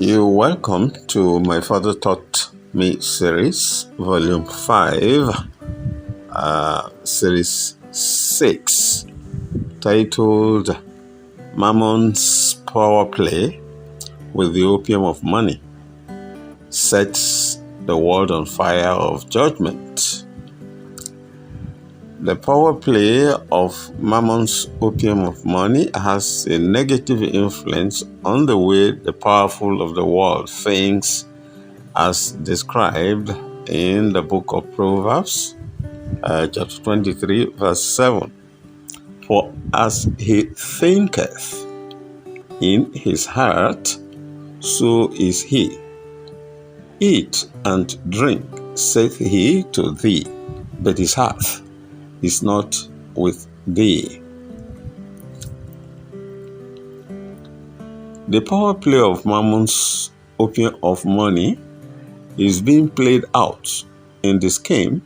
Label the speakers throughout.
Speaker 1: You're welcome to my Father Taught Me series, Volume 5, Series 6, titled Mammon'S Power Play with the Opium of Money Sets the World on Fire of Judgement. The power play of Mammon's opium of money has a negative influence on the way the powerful of the world thinks, as described in the book of Proverbs, chapter 23, verse 7. For as he thinketh in his heart, so is he. Eat and drink, saith he to thee, but his heart is not with thee. The power play of Mammon's opium of money is being played out in the scheme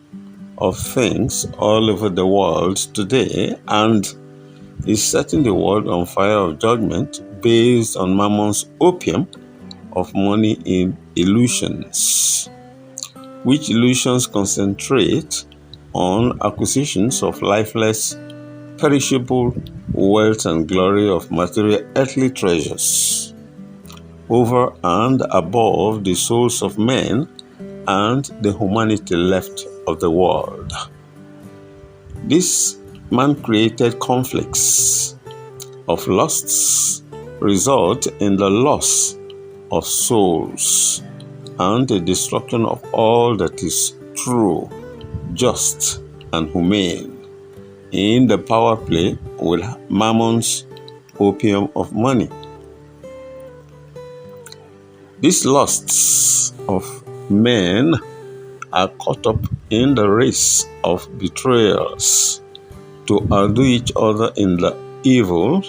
Speaker 1: of things all over the world today and is setting the world on fire of judgment based on Mammon's opium of money in illusions, which illusions concentrate on acquisitions of lifeless, perishable wealth and glory of material earthly treasures, over and above the souls of men and the humanity left of the world. These man-created conflicts of lusts result in the loss of souls and the destruction of all that is true, just, and humane in the power play with Mammon's opium of money. These lusts of men are caught up in the race of betrayals to outdo each other in the evil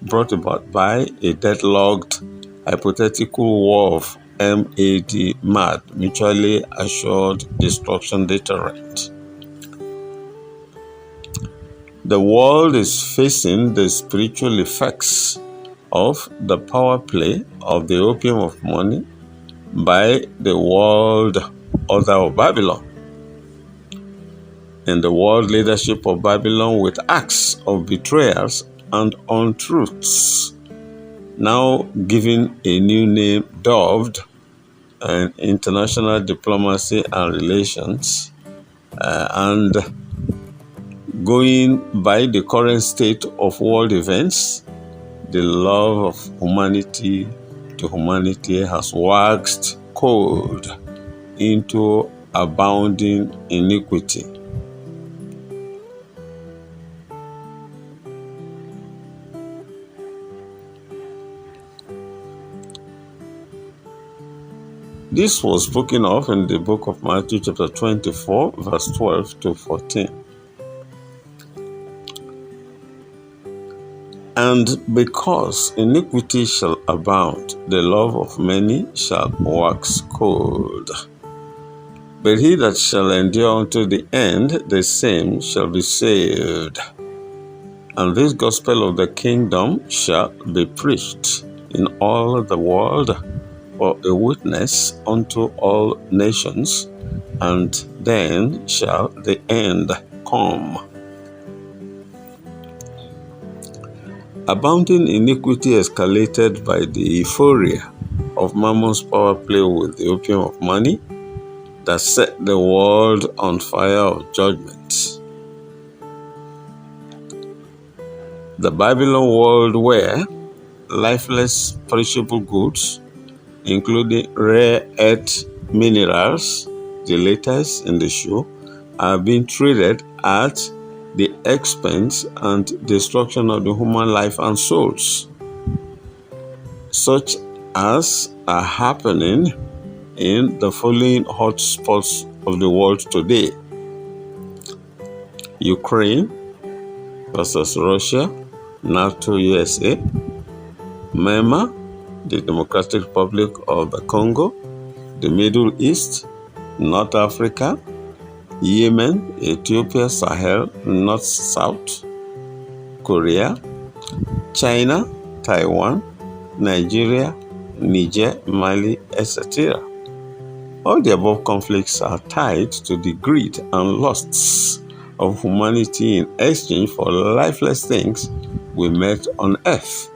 Speaker 1: brought about by a deadlocked hypothetical war of MAD, mutually assured destruction deterrent. The world is facing the spiritual effects of the power play of the opium of money by the world order of Babylon and the world leadership of Babylon with acts of betrayals and untruths, now given a new name dubbed international diplomacy and relations, and going by the current state of world events, the love of humanity to humanity has waxed cold into abounding iniquity. This was spoken of in the book of Matthew chapter 24, verse 12 to 14. And because iniquity shall abound, the love of many shall wax cold. But he that shall endure unto the end, the same shall be saved. And this gospel of the kingdom shall be preached in all the world for a witness unto all nations, and then shall the end come. Abounding iniquity escalated by the euphoria of Mammon's power play with the opium of money that set the world on fire of judgment. The Babylon world where lifeless, perishable goods, including rare earth minerals, the latest in the show, are being traded at the expense and destruction of the human life and souls, such as are happening in the following hotspots of the world today: Ukraine versus Russia, NATO USA, Myanmar, the Democratic Republic of the Congo, the Middle East, North Africa, Yemen, Ethiopia, Sahel, North-South, Korea, China, Taiwan, Nigeria, Niger, Mali, etc. All the above conflicts are tied to the greed and lusts of humanity in exchange for lifeless things we met on earth,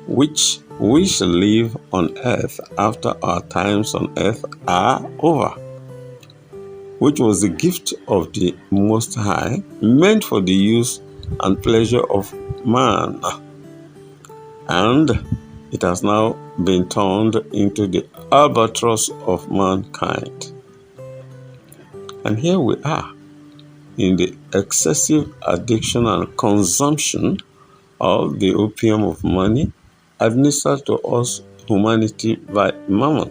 Speaker 1: which we shall live on earth after our times on earth are over, which was the gift of the Most High, meant for the use and pleasure of man. And it has now been turned into the albatross of mankind. And here we are, in the excessive addiction and consumption of the opium of money administered to us humanity by Mammon,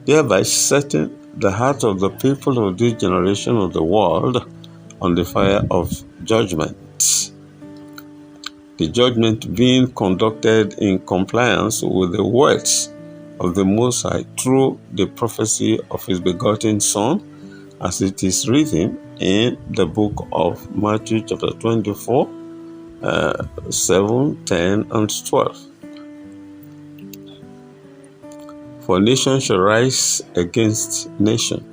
Speaker 1: thereby setting the heart of the people of this generation of the world on the fire of judgment. The judgment being conducted in compliance with the words of the Most High through the prophecy of His begotten Son, as it is written in the book of Matthew chapter 24, 7, 10, and 12. For nation shall rise against nation,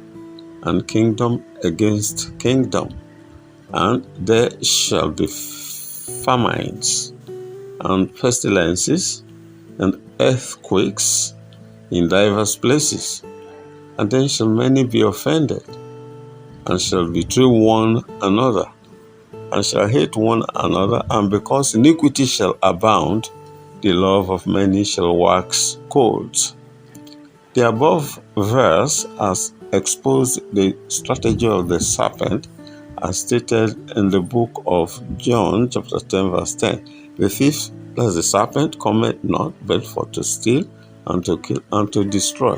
Speaker 1: and kingdom against kingdom, and there shall be famines, and pestilences, and earthquakes in divers places. And then shall many be offended, and shall betray one another, and shall hate one another, and because iniquity shall abound, the love of many shall wax cold. The above verse has exposed the strategy of the serpent as stated in the book of John chapter 10 verse 10. The thief, that's the serpent, cometh not but for to steal and to kill and to destroy.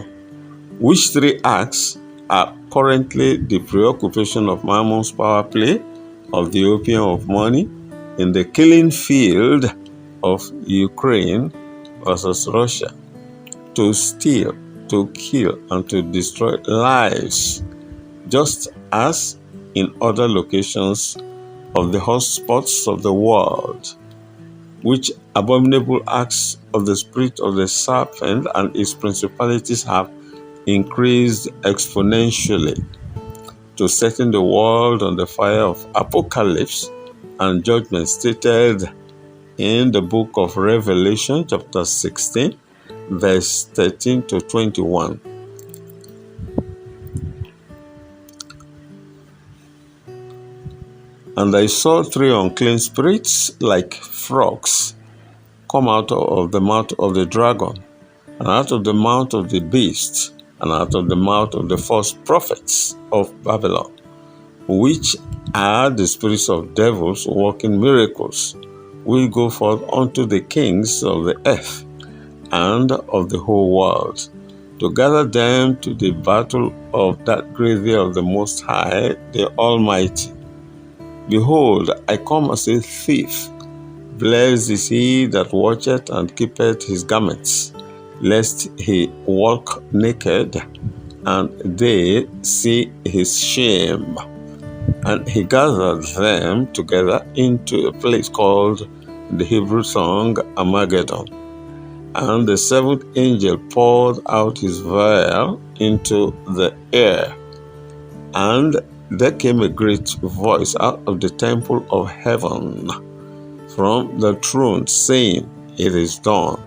Speaker 1: Which three acts are currently the preoccupation of Mammon's power play of the opium of money in the killing field of Ukraine versus Russia: to steal, to kill, and to destroy lives, just as in other locations of the hotspots of the world, which abominable acts of the spirit of the serpent and its principalities have increased exponentially, to setting the world on the fire of apocalypse and judgment stated in the book of Revelation chapter 16 verse 13 to 21. And I saw three unclean spirits like frogs come out of the mouth of the dragon, and out of the mouth of the beast, and out of the mouth of the false prophets of Babylon, which are the spirits of devils working miracles, will go forth unto the kings of the earth and of the whole world, to gather them to the battle of that great day of the Most High, the Almighty. Behold, I come as a thief. Blessed is he that watcheth and keepeth his garments, lest he walk naked, and they see his shame. And he gathered them together into a place called in the Hebrew tongue Armageddon. And the seventh angel poured out his vial into the air. And there came a great voice out of the temple of heaven from the throne, saying, It is done.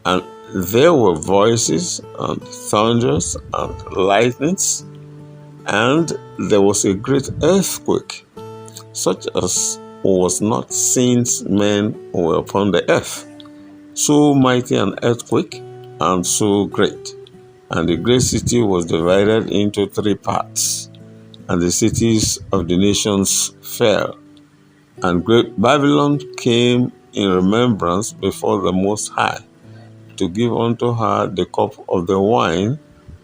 Speaker 1: And there were voices and thunders and lightnings, and there was a great earthquake, such as was not since men were upon the earth. So mighty an earthquake, and so great. And the great city was divided into three parts, and the cities of the nations fell. And great Babylon came in remembrance before the Most High, to give unto her the cup of the wine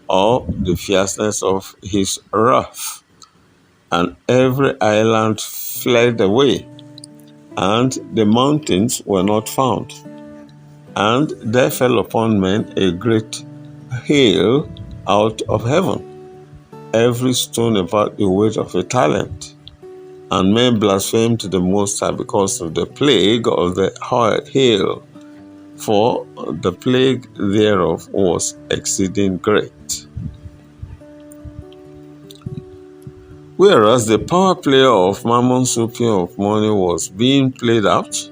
Speaker 1: of the fierceness of his wrath. And every island fled away, and the mountains were not found. And there fell upon men a great hail out of heaven, every stone about the weight of a talent. And men blasphemed the Most High because of the plague of the hail. for the plague thereof was exceeding great. Whereas the power play of Mammon's opium of money was being played out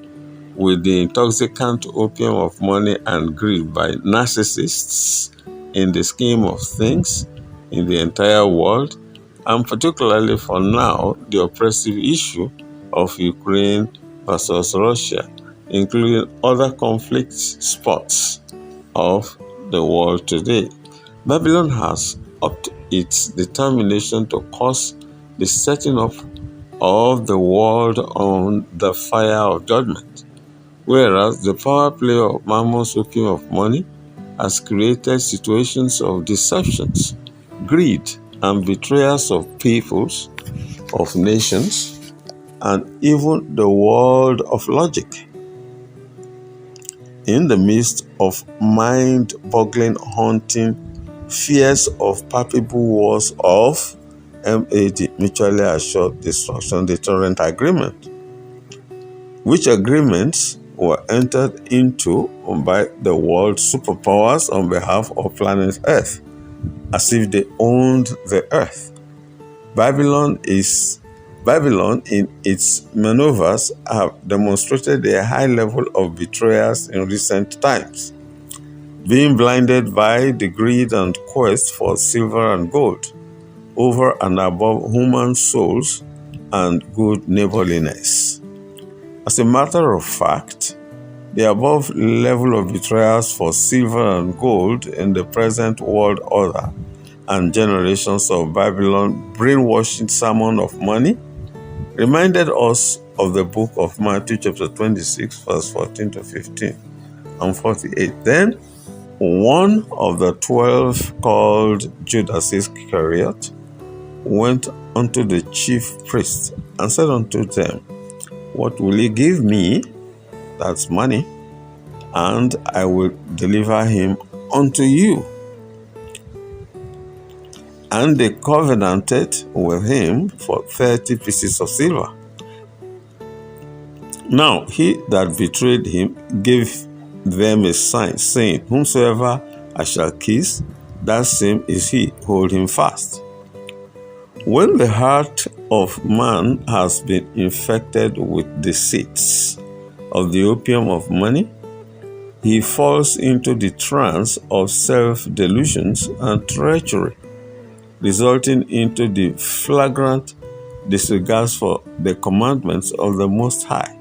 Speaker 1: with the intoxicant opium of money and greed by narcissists in the scheme of things in the entire world, and particularly for now, the oppressive issue of Ukraine versus Russia, including other conflict spots of the world today. Babylon has upped its determination to cause the setting up of the world on the fire of judgment, whereas the power play of Mammon's opium of money has created situations of deceptions, greed, and betrayals of peoples, of nations, and even the world of logic. In the midst of mind-boggling, haunting fears of palpable wars of MAD, mutually assured destruction deterrent agreement, which agreements were entered into by the world superpowers on behalf of planet Earth, as if they owned the earth. Babylon in its maneuvers have demonstrated a high level of betrayals in recent times, being blinded by the greed and quest for silver and gold over and above human souls and good neighborliness. As a matter of fact, the above level of betrayals for silver and gold in the present world order and generations of Babylon brainwashing sermon of money reminded us of the book of Matthew chapter 26, verse 14 to 15 and 48. Then one of the 12, called Judas Iscariot, went unto the chief priests and said unto them, What will ye give me? That's money, and I will deliver him unto you. And they covenanted with him for 30 pieces of silver. Now he that betrayed him gave them a sign, saying, Whomsoever I shall kiss, that same is he, hold him fast. When the heart of man has been infected with the seeds of the opium of money, he falls into the trance of self-delusions and treachery, resulting into the flagrant disregard for the commandments of the Most High,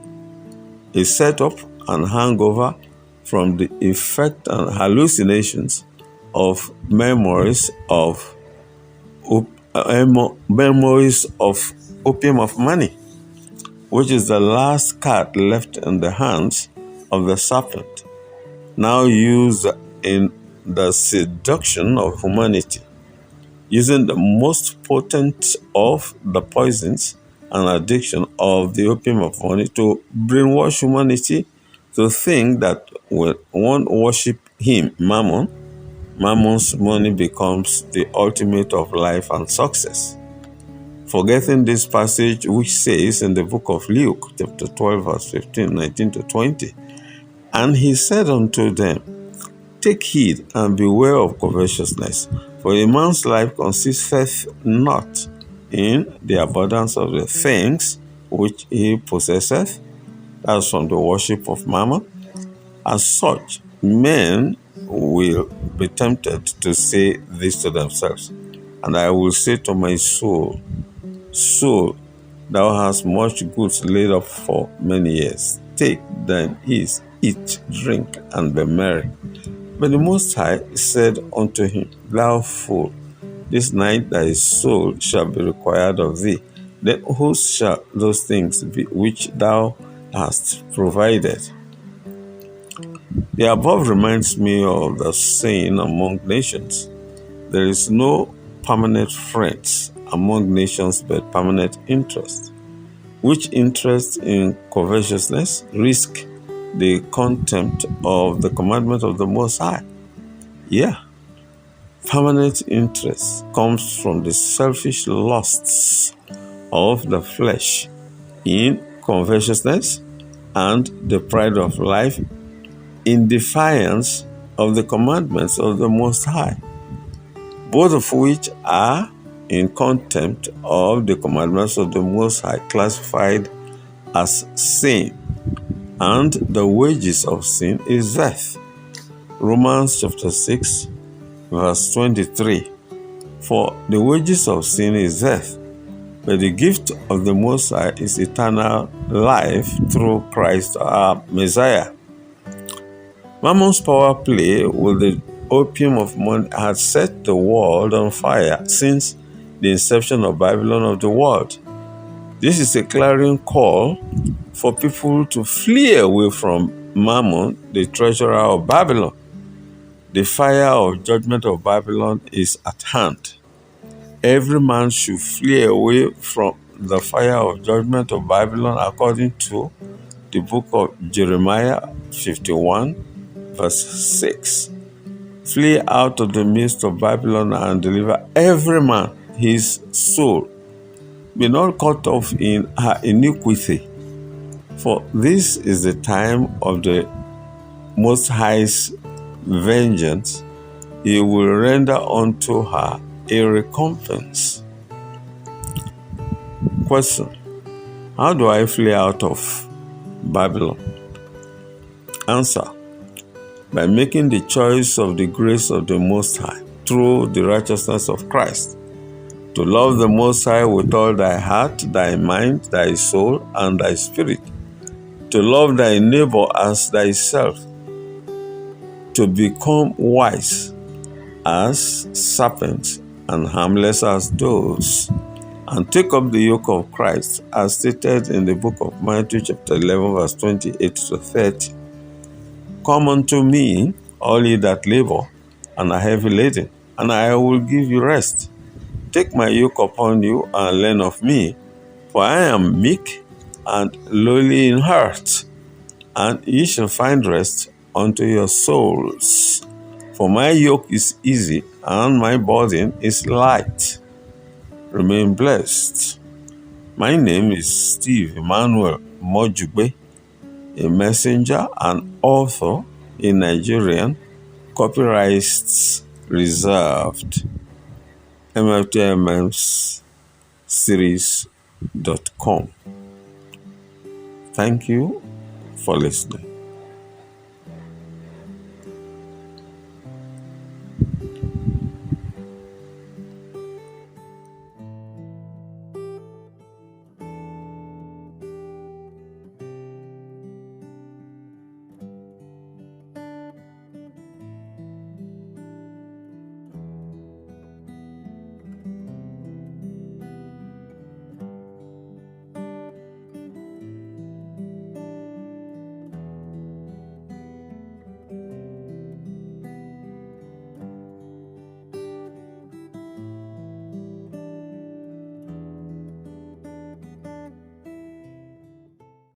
Speaker 1: a setup and hangover from the effect and hallucinations of memories of opium of money, which is the last card left in the hands of the serpent, now used in the seduction of humanity, using the most potent of the poisons and addiction of the opium of money to brainwash humanity to think that when one worship him, Mammon's money becomes the ultimate of life and success. Forgetting this passage which says in the book of Luke, chapter 12, verse 15, 19 to 20, And he said unto them, Take heed and beware of covetousness, for a man's life consisteth not in the abundance of the things which he possesseth. That's from the worship of Mammon. As such, men will be tempted to say this to themselves, And I will say to my soul, Soul, thou hast much goods laid up for many years. Take thine ease, eat, drink, and be merry. But the Most High said unto him, Thou fool, this night thy soul shall be required of thee. Then whose shall those things be which thou hast provided? The above reminds me of the saying among nations, There is no permanent friends among nations but permanent interest, which interest in covetousness risk the contempt of the commandment of the Most High. Yeah, permanent interest comes from the selfish lusts of the flesh in covetousness and the pride of life in defiance of the commandments of the Most High, both of which are in contempt of the commandments of the Most High, classified as sin, and the wages of sin is death. Romans chapter 6, verse 23. For the wages of sin is death, but the gift of the Most High is eternal life through Christ our Messiah. Mammon's power play with the opium of money had set the world on fire since the inception of Babylon of the world. This is a clarion call for people to flee away from Mammon, the treasurer of Babylon. The fire of judgment of Babylon is at hand. Every man should flee away from the fire of judgment of Babylon according to the book of Jeremiah 51, verse 6. Flee out of the midst of Babylon and deliver every man his soul. Be not cut off in her iniquity, for this is the time of the Most High's vengeance. He will render unto her a recompense. Question: how do I flee out of Babylon? Answer: by making the choice of the grace of the Most High through the righteousness of Christ, to love the Most High with all thy heart, thy mind, thy soul, and thy spirit, to love thy neighbor as thyself, to become wise as serpents and harmless as doves, and take up the yoke of Christ as stated in the book of Matthew chapter 11, verse 28 to 30. Come unto me, all ye that labor and are heavy laden, and I will give you rest. Take my yoke upon you and learn of me, for I am meek and lowly in heart, and ye shall find rest unto your souls. For my yoke is easy and my burden is light. Remain blessed. My name is Steve Emmanuel Mojugbe, a messenger and author in Nigerian, copyrights reserved. MFTMM's series.com. Thank you for listening.